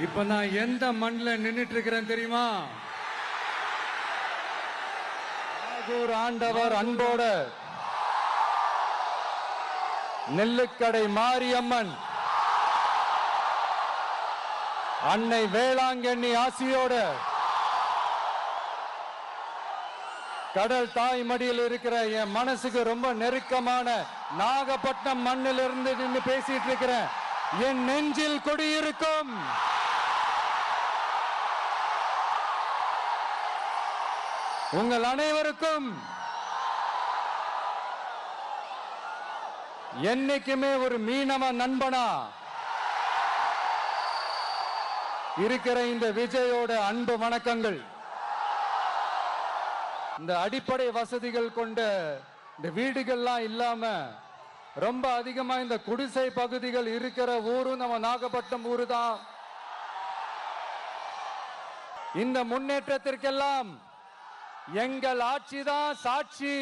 இப்ப நான் எந்த மண்ணில் நின்னுட்டு இருக்கிறேன் தெரியுமா? நாகூர் ஆண்டவர் அன்போட நெல்லுக்கடை மாரியம்மன் அன்னை வேளாங்கண்ணி ஆசியோட கடல் தாய் மடியில் இருக்கிற என் மனசுக்கு ரொம்ப நெருக்கமான நாகப்பட்டினம் மண்ணில் இருந்து நின்று பேசிட்டு இருக்கிறேன். என் நெஞ்சில் குடியிருக்கும் உங்கள் அனைவருக்கும் என்னைக்குமே ஒரு மீனவ நண்பனா இருக்கிற இந்த விஜயோட அன்பு வணக்கங்கள். இந்த அடிப்படை வசதிகள் கொண்ட இந்த வீடுகள்லாம் இல்லாம ரொம்ப அதிகமா இந்த குடிசை பகுதிகள் இருக்கிற ஊரும் நம்ம நாகப்பட்டினம் ஊரு தான். இந்த முன்னேற்றத்திற்கெல்லாம் எங்கள் ஆட்சி தான் சாட்சி.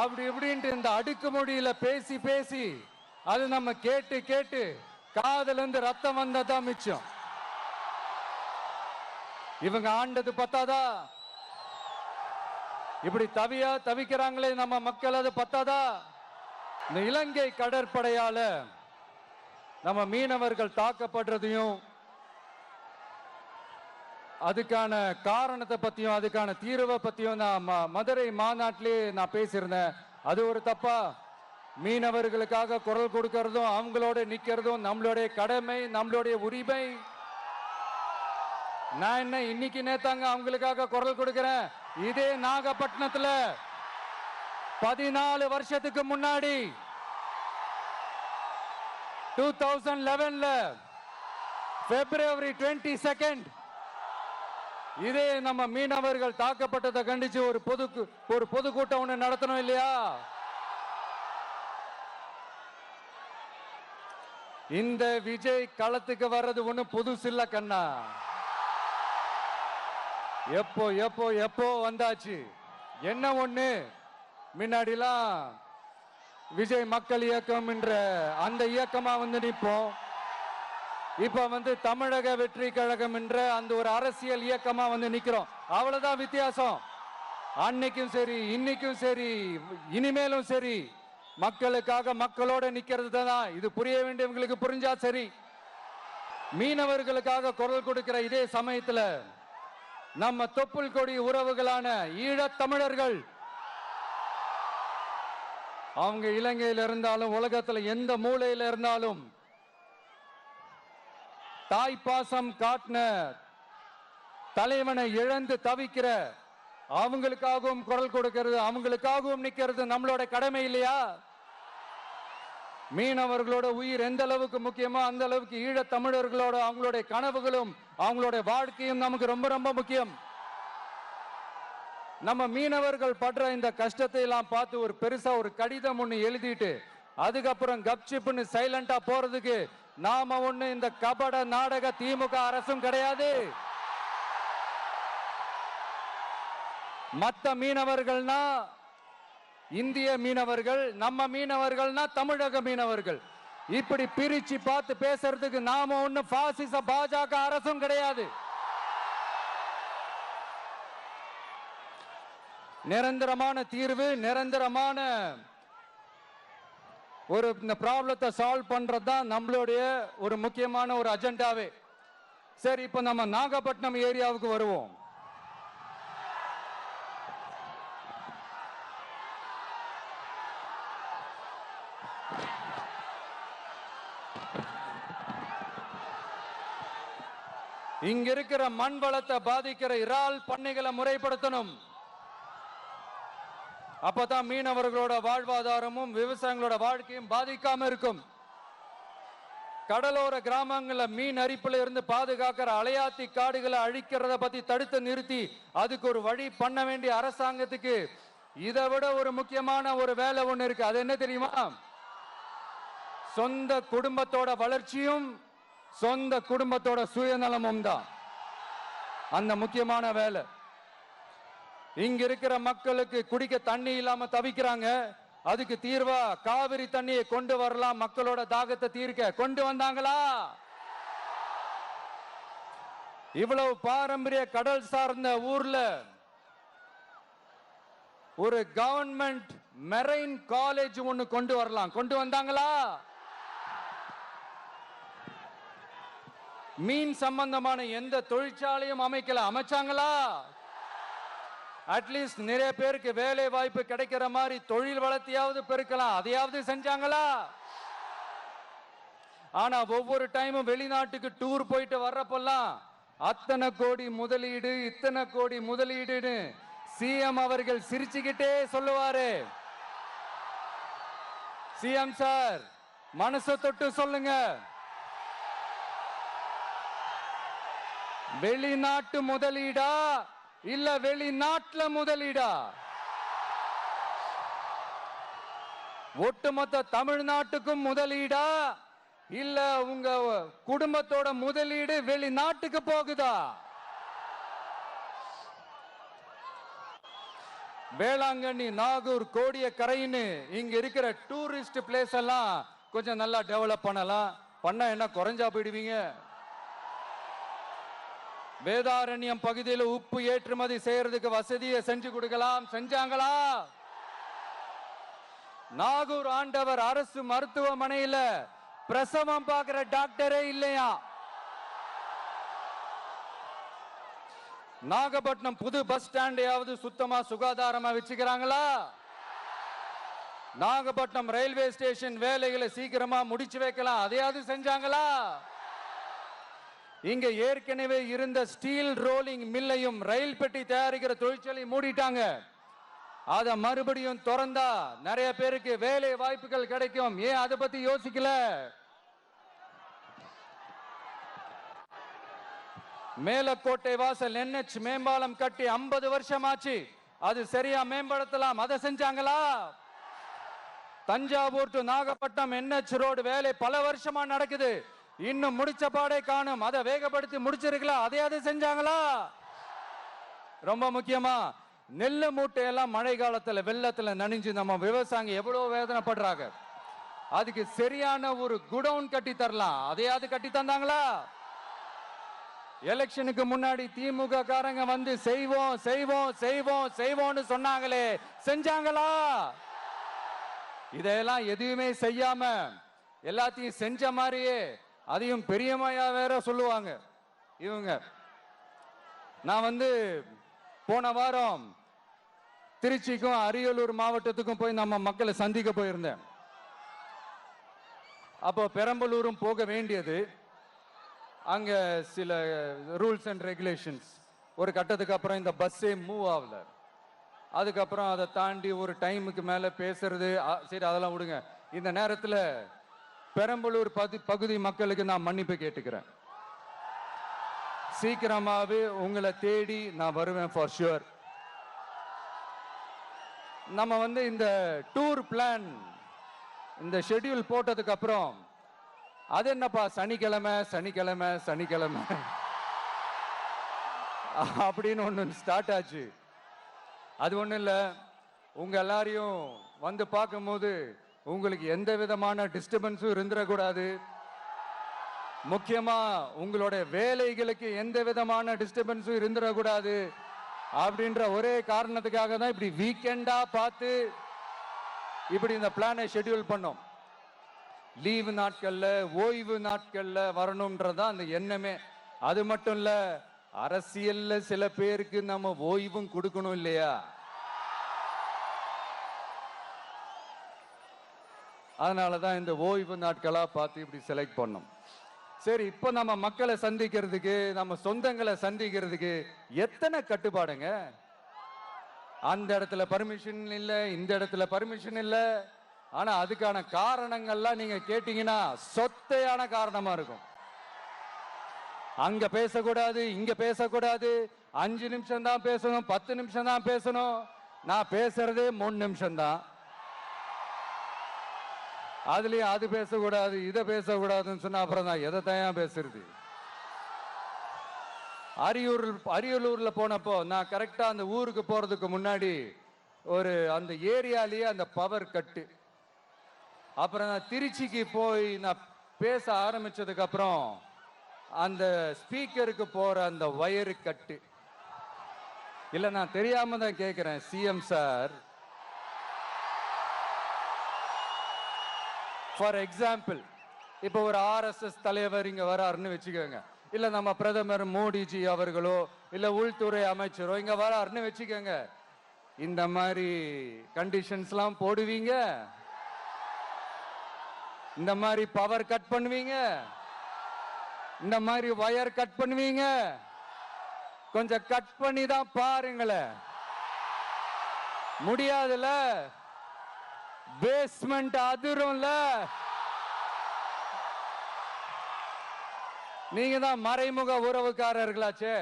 அப்படி இப்படின்ட்டு இந்த அடுக்குமொழியில பேசி பேசி அது நம்ம கேட்டு கேட்டு காதுல இருந்து ரத்தம் வந்ததான் மிச்சம். இவங்க ஆண்டது பத்தாதா? இப்படி தவிக்கிறாங்களே நம்ம மக்கள், அது பத்தாதா? இந்த இலங்கை கடற்படையால நம்ம மீனவர்கள் தாக்கப்படுறதையும் அதுக்கான காரணத்தை பத்தியும் அதுக்கான தீர்வை பத்தியும் நான் மதுரை மாநாட்டிலே நான் பேசியிருந்தேன். அது ஒரு தப்பா? மீனவர்களுக்காக குரல் கொடுக்கறதும் அவங்களோட நிக்கிறதும் நம்மளுடைய கடமை, நம்மளுடைய உரிமை. நான் என்ன இன்னைக்கு நேத்தாங்க அவங்களுக்காக குரல் கொடுக்கிறேன். இதே நாகப்பட்டினத்துல 14 வருஷத்துக்கு முன்னாடி 2011ல February 22 இதே நம்ம மீனவர்கள் தாக்கப்பட்டதை கண்டிச்சு ஒரு பொதுக்கூட்டம் ஒண்ணு நடத்தணும் இல்லையா? இந்த விஜய் களத்துக்கு வர்றது ஒண்ணு புதுசு இல்ல கண்ணா. எப்போ எப்போ எப்போ வந்தாச்சு. என்ன ஒண்ணு, முன்னாடிலாம் விஜய் மக்கள் இயக்கம் என்ற அந்த இயக்கமா நிற்போம். இப்ப தமிழக வெற்றி கழகம் என்ற அந்த ஒரு அரசியல் இயக்கமா நிக்கிறோம். அவ்வளவுதான் வித்தியாசம். அன்னைக்கும் சரி, இன்னைக்கும் சரி, இனிமேலும் சரி, மக்களுக்காக மக்களோட நிக்கிறது தான். இது புரிய வேண்டியவங்களுக்கு புரிஞ்சா சரி. மீனவர்களுக்காக குரல் கொடுக்கிற இதே சமயத்துல நம்ம தொப்புள் கொடி உறவுகளான ஈழத் தமிழர்கள், அவங்க இலங்கையில் இருந்தாலும் உலகத்துல எந்த மூலையில இருந்தாலும் தாய்ப்பாசம் காட்டின தலைவனை இழந்து தவிக்கிற அவங்களுக்காகவும் குரல் கொடுக்கிறது, அவங்களுக்காகவும் நிக்கிறது நம்மளோட கடமை இல்லையா? மீனவர்களோட உயிர் எந்த அளவுக்கு முக்கியமோ அந்த அளவுக்கு ஈழத் தமிழர்களோட அவங்களுடைய கனவுகளும் அவங்களுடைய வாழ்க்கையும் நமக்கு ரொம்ப ரொம்ப முக்கியம். நம்ம மீனவர்கள் படுற இந்த கஷ்டத்தை எல்லாம் பார்த்து ஒரு பெருசா ஒரு கடிதம் ஒண்ணு எழுதிட்டு அதுக்கப்புறம் கப்சிப்னு சைலண்டா போறதுக்கு நாம ஒண்ணு இந்த கபட நாடக திமுக அரசும் கிடையாது. மத்த மீனவர்கள்னா இந்திய மீனவர்கள், நம்ம மீனவர்கள்னா தமிழக மீனவர்கள். இப்படி பிரிச்சு பார்த்து பேசுறதுக்கு நாம ஒண்ணு பாசிச பாஜக அரசும் கிடையாது. நிரந்தரமான தீர்வு, நிரந்தரமான ஒரு இந்த ப்ராப்ளத்தை சால்வ் பண்றதுதான் நம்மளுடைய ஒரு முக்கியமான ஒரு அஜெண்டாவே. சரி, இப்ப நம்ம நாகப்பட்டினம் ஏரியாவுக்கு வருவோம். இங்க இருக்கிற மண் வளத்தை பாதிக்கிற இறால் பண்ணைகளை முறைப்படுத்தணும். அப்பதான் மீனவர்களோட வாழ்வாதாரமும் விவசாயிகளோட வாழ்க்கையும் பாதிக்காம இருக்கும். கடலோர கிராமங்கள மீன் அரிப்புல இருந்து பாதுகாக்கிற அலையாத்தி காடுகளை அழிக்கிறத பத்தி தடுத்து நிறுத்தி அதுக்கு ஒரு வழி பண்ண வேண்டிய அரசாங்கத்துக்கு இதை விட ஒரு முக்கியமான ஒரு வேலை ஒண்ணு இருக்கு. அது என்ன தெரியுமா? சொந்த குடும்பத்தோட வளர்ச்சியும் சொந்த குடும்பத்தோட சுயநலமும் தான் அந்த முக்கியமான வேலை. இங்க இருக்கிற மக்களுக்கு குடிக்க தண்ணி இல்லாம தவிக்கிறாங்க. அதுக்கு தீர்வா காவிரி தண்ணியை கொண்டு வரலாம், மக்களோட தாகத்தை தீர்க்க கொண்டு வந்தாங்களா? இவ்வளவு பாரம்பரிய கடல் சார்ந்த ஊர்ல ஒரு கவர்மெண்ட் மெரைன் காலேஜ் ஒன்னு கொண்டு வரலாம், கொண்டு வந்தாங்களா? மீன் சம்பந்தமான எந்த தொழிற்சாலையும் அமைக்கல, அமைச்சாங்களா? அட்லீஸ்ட் நிறைய பேருக்கு வேலை வாய்ப்பு கிடைக்கிற மாதிரி தொழில் வளர்த்தியாவது பெருக்கலாம், அதையாவது செஞ்சாங்களா? ஆனா ஒவ்வொரு டைமும் வெளிநாட்டுக்கு டூர் போயிட்டு வர்றப்பெல்லாம் அத்தனை கோடி முதலீடு, இத்தனை கோடி முதலீடுன்னு சிஎம் அவர்கள் சிரிச்சுக்கிட்டே சொல்லுவாரு. சிஎம் சார், மனசை தொட்டு சொல்லுங்க, வெளிநாட்டு முதலீடா இல்ல வெளிநாட்டுல முதலீடா? ஒட்டுமொத்த தமிழ்நாட்டுக்கும் முதலீடா இல்ல உங்க குடும்பத்தோட முதலீடு வெளிநாட்டுக்கு போகுதா? வேளாங்கண்ணி, நாகூர், கோடியக்கரைன்னு இங்க இருக்கிற டூரிஸ்ட் பிளேஸ் எல்லாம் கொஞ்சம் நல்லா டெவலப் பண்ணலாம். பண்ண என்ன குறைஞ்சா போயிடுவீங்க? வேதாரண்யம் பகுதியில் உப்பு ஏற்றுமதி செய்யறதுக்கு வசதியை செஞ்சு கொடுக்கலாம், செஞ்சாங்களா? நாகூர் ஆண்டவர் அரசு மருத்துவமனையில பிரசவம் பார்க்கிற டாக்டரே இல்லையா? நாகப்பட்டினம் புது பஸ் ஸ்டாண்டையாவது சுத்தமா சுகாதாரமா வச்சுக்கிறாங்களா? நாகப்பட்டினம் ரயில்வே ஸ்டேஷன் வேலைகளை சீக்கிரமா முடிச்சு வைக்கலாம், அதையாவது செஞ்சாங்களா? இங்க ஏற்கனவே இருந்த ஸ்டீல் ரோலிங் மில்லையும் ரயில் பெட்டி தயாரிக்கிற தொழிற்சாலை மூடிட்டாங்க. அத மறுபடியும் திறந்தா நிறைய பேருக்கு வேலை வாய்ப்புகள் கிடைக்கும். ஏன் அதை பத்தி யோசிக்கல? மேலக்கோட்டை வாசல் NH மேம்பாலம் கட்டி 50 வருஷம் ஆச்சு, அது சரியா மேம்படுத்தலாம், அதை செஞ்சாங்களா? Thanjavur to Nagapattinam NH road வேலை பல வருஷமா நடக்குது, இன்னும் முடிச்ச பாடே காணும், அதை வேகப்படுத்தி முடிச்சிருக்கலாம், அதையாவது செஞ்சாங்களா? ரொம்ப முக்கியமா நெல்லு மூட்டையெல்லாம் மழை காலத்துல வெள்ளத்துல நனைஞ்சு நம்ம விவசாயிங்க எவ்வளவு வேதனைப்படுறாங்க, அதுக்கு சரியான ஒரு குடவுன் கட்டி தரலாம், அதையாவது கட்டி தந்தாங்களா? எலெக்ஷனுக்கு முன்னாடி திமுக காரங்க வந்து செய்வோம் செய்வோம் செய்வோம் செய்வோம்னு சொன்னாங்களே, செஞ்சாங்களா? இதெல்லாம் எதுவுமே செய்யாம எல்லாத்தையும் செஞ்ச மாதிரியே அதையும் பெரியமையா வேற சொல்லுவாங்க இவங்க. நான் வந்து போன வாரம் திருச்சிக்கும் அரியலூர் மாவட்டத்துக்கும் போய் நம்ம மக்களை சந்திக்க போயிருந்தேன். அப்போ பெரம்பலூரும் போக வேண்டியது. அங்க சில ரூல்ஸ் அண்ட் ரெகுலேஷன்ஸ், ஒரு கட்டத்துக்கு அப்புறம் இந்த பஸ்ஸே மூவ் ஆகல. அதுக்கப்புறம் அதை தாண்டி ஒரு டைமுக்கு மேல பேசுறது, சரி அதெல்லாம் விடுங்க. இந்த நேரத்தில் பெரம்பலூர் பகுதி மக்களுக்கு நான் மன்னிப்பு கேட்டுக்கிறேன். சீக்கிரமாவே உங்களை தேடி நான் வருவேன் ஃபார் ஷுவர். நம்ம வந்து இந்த டூர் பிளான், இந்த ஷெட்யூல் போட்டதுக்கு அப்புறம் அது என்னப்பா சனிக்கிழமை சனிக்கிழமை சனிக்கிழமை அப்படின்னு ஒன்று ஸ்டார்ட் ஆச்சு. அது ஒன்றும் இல்லை, உங்க எல்லாரையும் வந்து பார்க்கும்போது உங்களுக்கு எந்த விதமான டிஸ்டர்பன்ஸும் இருந்துடக்கூடாது, முக்கியமா உங்களுடைய வேலைகளுக்கு எந்த விதமான டிஸ்டர்பன்ஸும் இருந்துடக்கூடாது அப்படின்ற ஒரே காரணத்துக்காக தான் இப்படி வீக்கெண்டா பார்த்து இப்படி இந்த பிளானை ஷெட்யூல் பண்ணோம். லீவு நாட்கள்ல ஓய்வு நாட்கள்ல வரணும்ன்றதான் அந்த எண்ணமே. அது மட்டும் இல்ல, அரசியல்ல சில பேருக்கு நம்ம ஓய்வும் கொடுக்கணும் இல்லையா? அதனாலதான் இந்த ஓய்வு நாட்களா பார்த்து இப்படி செலக்ட் பண்ணோம். சரி, இப்போ நம்ம மக்களை சந்திக்கிறதுக்கு, நம்ம சொந்தங்களை சந்திக்கிறதுக்கு எத்தனை கட்டுப்பாடுங்க. அந்த இடத்துல பர்மிஷன் இல்ல, இந்த இடத்துல பர்மிஷன் இல்ல. ஆனா அதுக்கான காரணங்கள்லாம் நீங்க கேட்டீங்கன்னா சொத்தையான காரணமா இருக்கும். அங்க பேசக்கூடாது, இங்க பேசக்கூடாது, 5 நிமிஷம் தான் பேசணும், 10 நிமிஷம் தான் பேசணும். நான் பேசுறதே 3 நிமிஷம் தான். அதுலயும் அது பேசக்கூடாது, இதை பேசக்கூடாதுன்னு சொன்னா அப்புறம் தான் எதை தயா பேசுறது. அரியலூர்ல போனப்போ நான் கரெக்டா அந்த ஊருக்கு போறதுக்கு முன்னாடி ஒரு அந்த ஏரியாலேயே அந்த பவர் கட்டு. அப்புறம் நான் திருச்சிக்கு போய் நான் பேச ஆரம்பிச்சதுக்கு அப்புறம் அந்த ஸ்பீக்கருக்கு போற அந்த வயரு கட்டு. இல்ல நான் தெரியாம தான் கேட்கிறேன் சிஎம் சார். ஃபார் எக்ஸாம்பிள், இப்போ ஒரு ஆர்எஸ்எஸ் தலைவர் இங்க வராருன்னு வச்சுக்கோங்க, இல்ல நம்ம பிரதமர் மோடிஜி அவர்களோ இல்ல உள்துறை அமைச்சரோ இங்க வராருன்னு வச்சுக்கோங்க, இந்த மாதிரி கண்டிஷன்ஸ்லாம் போடுவீங்க? இந்த மாதிரி பவர் கட் பண்ணுவீங்க? இந்த மாதிரி வயர் கட் பண்ணுவீங்க? கொஞ்சம் கட் பண்ணி தான் பாருங்களேன். முடியாதுல? பேஸ்மெண்ட் அதிரும்ல? நீங்க தான் மறைமுக உறவுக்காரர்களாச்சே.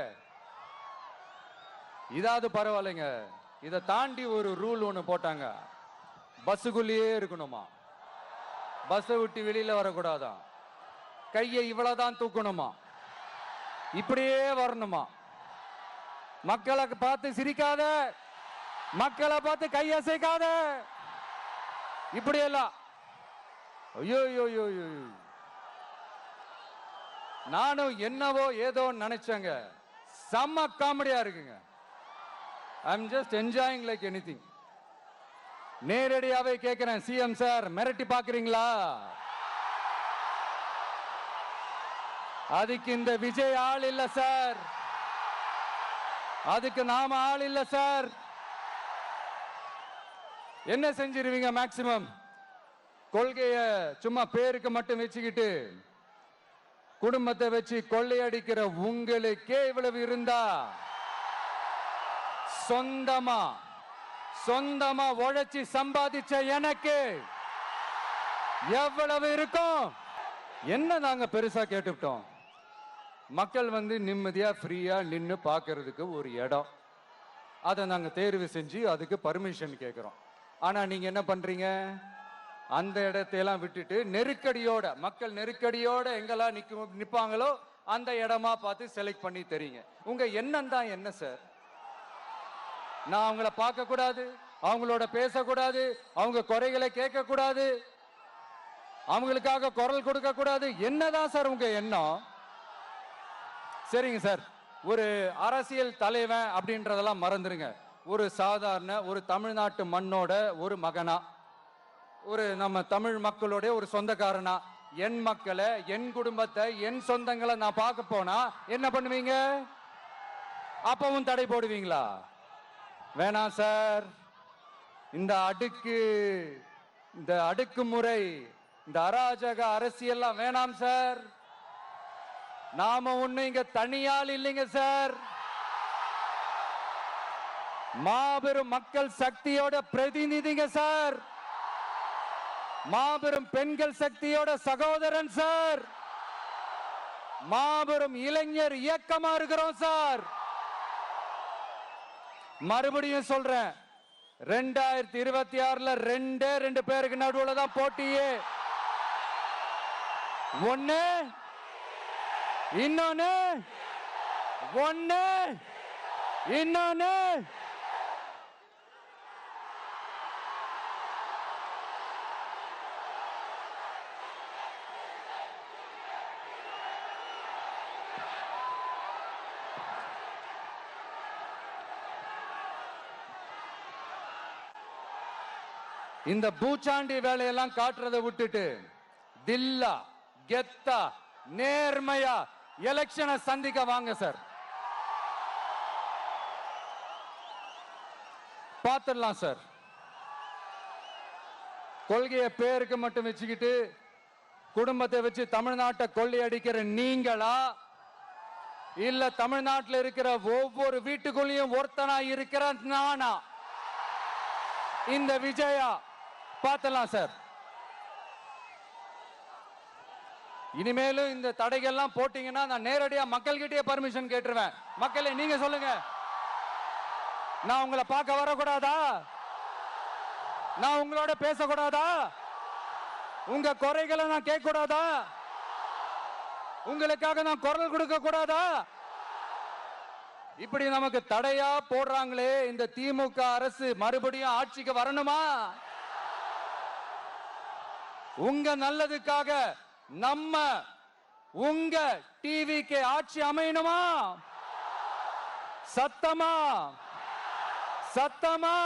இதாவது பரவாயில்லைங்க. இதை தாண்டி ஒரு ரூல் ஒண்ணு போட்டாங்க, பஸ்ஸுக்குள்ளேயே இருக்கணுமா, பஸ்ஸை விட்டு வெளியில வரக்கூடாதான், கையை இவ்வளவுதான் தூக்கணுமா, இப்படியே வரணுமா, மக்களை பார்த்து சிரிக்காத, மக்களை பார்த்து கையசைக்காத, இப்படியெல்லாம். ஐயோ ஐயோ ஐயோ, நானும் என்னவோ ஏதோ நினைச்சேங்க. செம்ம காமெடியா இருக்குங்க. I am just enjoying like anything. நேரடியாவே கேட்கிறேன், சிஎம் சார் மிரட்டி பாக்குறீங்களா? அதுக்கு இந்த விஜய் ஆள் இல்ல சார், அதுக்கு நாம ஆள் இல்ல சார். என்ன செஞ்சிருவீங்க? மேக்சிமம் கொள்கைய சும்மா பேருக்கு மட்டும் வச்சுக்கிட்டு குடும்பத்தை வச்சு கொள்ளையடிக்கிற உங்களுக்கே இவ்வளவு இருந்தா, சொந்தமா உழைச்சி சம்பாதிச்ச எனக்கு எவ்வளவு இருக்கும்? என்ன நாங்க பெருசா கேட்டுட்டோம்? மக்கள் வந்து நிம்மதியா ஃப்ரீயா நின்னு பார்க்கிறதுக்கு ஒரு இடம், அதை நாங்க தேர்வு செஞ்சு அதுக்கு பர்மிஷன் கேட்கிறோம். ஆனா நீங்க என்ன பண்றீங்க? அந்த இடத்தையெல்லாம் விட்டுட்டு நெருக்கடியோட, மக்கள் நெருக்கடியோட எங்கெல்லாம் நிப்பாங்களோ அந்த இடமா பார்த்து செலக்ட் பண்ணி தெரியுங்க. உங்க எண்ணம் தான் என்ன சார்? நான் அவங்கள பார்க்க கூடாது, அவங்களோட பேசக்கூடாது, அவங்க குறைகளை கேட்க கூடாது, அவங்களுக்காக குரல் கொடுக்க கூடாது, என்னதான் சார் உங்க எண்ணம்? சரிங்க சார், ஒரு அரசியல் தலைவன் அப்படின்றதெல்லாம் மறந்துருங்க. ஒரு சாதாரண ஒரு தமிழ்நாட்டு மண்ணோட ஒரு மகனா, ஒரு நம்ம தமிழ் மக்களுடைய ஒரு சொந்தக்காரனா, என் மக்களை, என் குடும்பத்தை, என் சொந்தங்களை நான் பார்க்க போனா என்ன பண்ணுவீங்க? அப்பவும் தடை போடுவீங்களா? வேணாம் சார். இந்த அடுக்குமுறை, இந்த அராஜக அரசியல்லாம் வேணாம் சார். நாம ஒண்ணு இங்க தனியால் இல்லைங்க சார், மாபெரும் மக்கள் சக்தியோட பிரதிநிதிங்க சார், மாபெரும் பெண்கள் சக்தியோட சகோதரன் சார், மாபெரும் இளைஞர் இயக்கமா இருக்கிறோம் சார். மறுபடியும் சொல்றேன், 2026ல ரெண்டு பேருக்கு நடுவுல தான் போட்டியே. ஒண்ணு இன்னொன்னு, ஒண்ணு இன்னொன்னு. இந்த பூச்சாண்டி வேலையெல்லாம் காட்டுறதை விட்டுட்டு தில்லா கெத்தா நேர்மையா எலெக்ஷனை சந்திக்க வாங்க சார். பார்த்துடலாம் சார். கொள்கையை பேருக்கு மட்டும் வச்சுக்கிட்டு குடும்பத்தை வச்சு தமிழ்நாட்டை கொள்ளையடிக்கிற நீங்களா, இல்ல தமிழ்நாட்டில் இருக்கிற ஒவ்வொரு வீட்டுக்குள்ளேயும் ஒருத்தனா இருக்கிற நானா, இந்த விஜயா? பார்த்துடலாம் சார். இனிமேலும் இந்த தடைகள்லாம் போட்டீங்கன்னா நான் நேரடியா மக்கள்கிட்டயே பர்மிஷன் கேட்டுருவேன். மக்களே நீங்க சொல்லுங்க, நான் உங்களை பார்க்க வரக்கூடாதா? நான் உங்களோட பேசக்கூடாதா? உங்க குறைகளை நான் கேட்க கூடாதா? உங்களுக்காக நான் குரல் கொடுக்க கூடாதா? இப்படி நமக்கு தடையா போடுறாங்களே, இந்த திமுக அரசு மறுபடியும் ஆட்சிக்கு வரணுமா? உங்க நல்லதுக்காக நம்ம உங்க டிவிக்கு ஆட்சி அமையணுமா? சத்தமா சத்தமா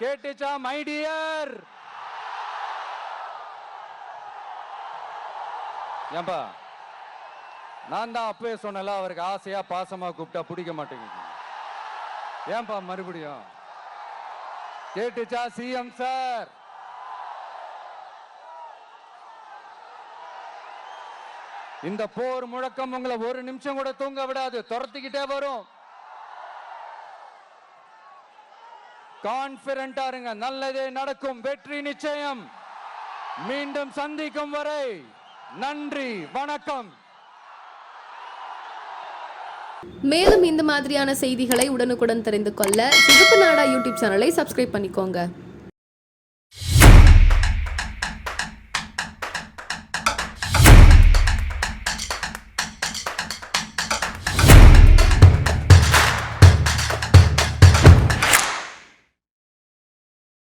கேட்டுச்சா மை டியர்? ஏன்பா, நான் தான் அப்பவே சொன்னல, அவருக்கு ஆசையா பாசமா கூப்பிட்டா பிடிக்க மாட்டேங்குது. ஏன்பா மறுபடியும்? கேட்டுச்சா சிஎம் சார்? இந்த போர் முழக்கம் உங்களை ஒரு நிமிஷம் கூட தூங்க விடாது, துரத்திக்கிட்டே வரும். கான்பிடண்டா இருங்க, நல்லதே நடக்கும், வெற்றி நிச்சயம். மீண்டும் சந்திக்கும் வரை நன்றி, வணக்கம். மேலும் இந்த மாதிரியான செய்திகளை உடனுக்குடன் தெரிந்து கொள்ள சிகப்பு நாடா யூடியூப் சேனலை சப்ஸ்கிரைப் பண்ணிக்கோங்க.